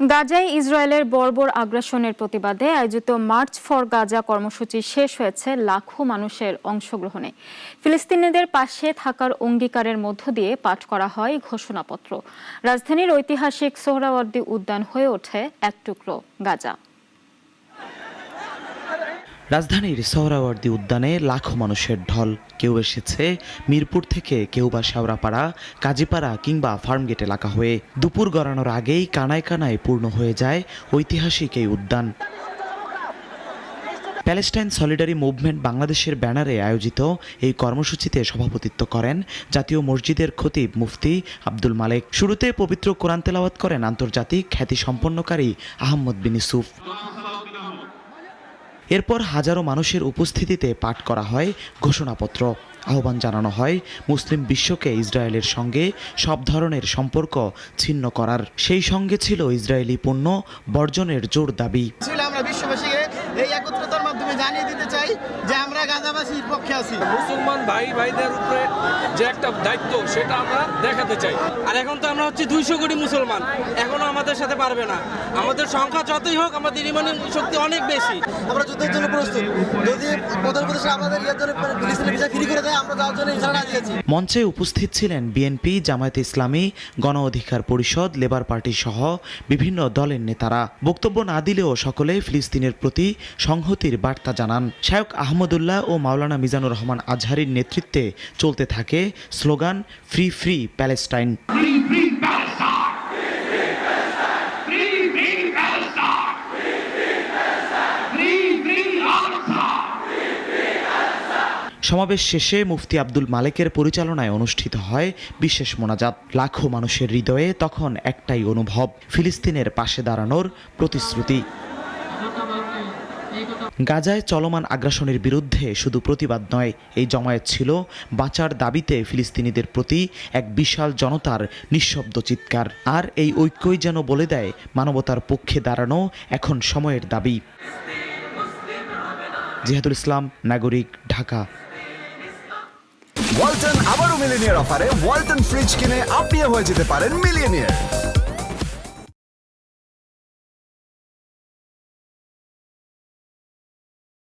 গাজায় ইসরায়েলের বর্বর আগ্রাসনের প্রতিবাদে আয়োজিত মার্চ ফর গাজা কর্মসূচি শেষ হয়েছে লাখো মানুষের অংশগ্রহণে। ফিলিস্তিনিদের পাশে থাকার অঙ্গীকারের মধ্য দিয়ে পাঠ করা হয় ঘোষণাপত্র। রাজধানীর ঐতিহাসিক সোহরাওয়ার্দী উদ্যান হয়ে ওঠে এক টুকরো গাজা। রাজধানীর সোহরাওয়ার্দী উদ্যানে লাখো মানুষের ঢল। কেউ এসেছে মিরপুর থেকে, কেউ বা শেওড়াপাড়া, কাজীপাড়া কিংবা ফার্মগেট এলাকা হয়ে। দুপুর গড়ানোর আগেই কানায় কানায় পূর্ণ হয়ে যায় ঐতিহাসিক এই উদ্যান। প্যালেস্টাইন সলিডারি মুভমেন্ট বাংলাদেশের ব্যানারে আয়োজিত এই কর্মসূচিতে সভাপতিত্ব করেন জাতীয় মসজিদের খতিব মুফতি আব্দুল মালেক। শুরুতে পবিত্র কোরআন তেলাওয়াত করেন আন্তর্জাতিক খ্যাতি সম্পন্নকারী আহমদ বিন ইউসুফ। এরপর হাজারো মানুষের উপস্থিতিতে পাঠ করা হয় ঘোষণাপত্র। আহ্বান জানানো হয় মুসলিম বিশ্বকে ইসরায়েলের সঙ্গে সব ধরনের সম্পর্ক ছিন্ন করার। সেই সঙ্গে ছিল ইসরায়েলি পণ্য বর্জনের জোর দাবি। আমরা বিশ্ববাসীকে এই একত্রতার মাধ্যমে জানিয়ে দিতে চাই যে আমরা গাজাবাসীর পক্ষে আছি। মুসলমান ভাইদের উপরে যে একটা দায়িত্ব সেটা আমরা দেখাতে চাই। আর এখন তো আমরা হচ্ছে 200 কোটি মুসলমান, এখনো আমাদের সাথে পারবে না। আমাদের সংখ্যা যতই হোক, আমাদের ইমানের শক্তি অনেক বেশি। আমরা যুদ্ধের জন্য প্রস্তুত। যদি প্রধানমন্ত্রী আমাদের ফিলিস্তিনের ভিসা ফ্রি করে দেয়, আমরা যাওয়ার জন্য ইনশাআল্লাহ রাজি আছি। মঞ্চে উপস্থিত ছিলেন বিএনপি, জামায়াতে ইসলামী, গণ অধিকার পরিষদ, লেবার পার্টি সহ বিভিন্ন দলের নেতারা। বক্তব্য না দিলেও সকলে ফিলিস্তিনের প্রতি সংহতির বার্তা জানান। শায়খ আহমদুল্লাহ ও মাওলানা মিজানুর রহমান আজহারীর নেতৃত্বে চলতে থাকে স্লোগান ফ্রি ফ্রি প্যালেস্টাইন। সমাবেশ শেষে মুফতি আব্দুল মালেকের পরিচালনায় অনুষ্ঠিত হয় বিশেষ মোনাজাত। লাখো মানুষের হৃদয়ে তখন একটাই অনুভব, ফিলিস্তিনের পাশে দাঁড়ানোর প্রতিশ্রুতি। গাজায় চলমান আগ্রাসনের বিরুদ্ধে শুধু প্রতিবাদ নয়, এই জমায়েত ছিল বাঁচার দাবিতে ফিলিস্তিনিদের প্রতি এক বিশাল জনতার নিঃশব্দ চিৎকার। আর এই ঐক্যই যেন বলে দেয় মানবতার পক্ষে দাঁড়ানো এখন সময়ের দাবি। জিহাদুল ইসলাম, নাগরিক, ঢাকা। ওয়ালটন আবারও মিলিনিয়ার অফারে ওয়ালটন ফ্রিজ কিনে আপনিও হয়ে যেতে পারেন মিলিয়নিয়ার।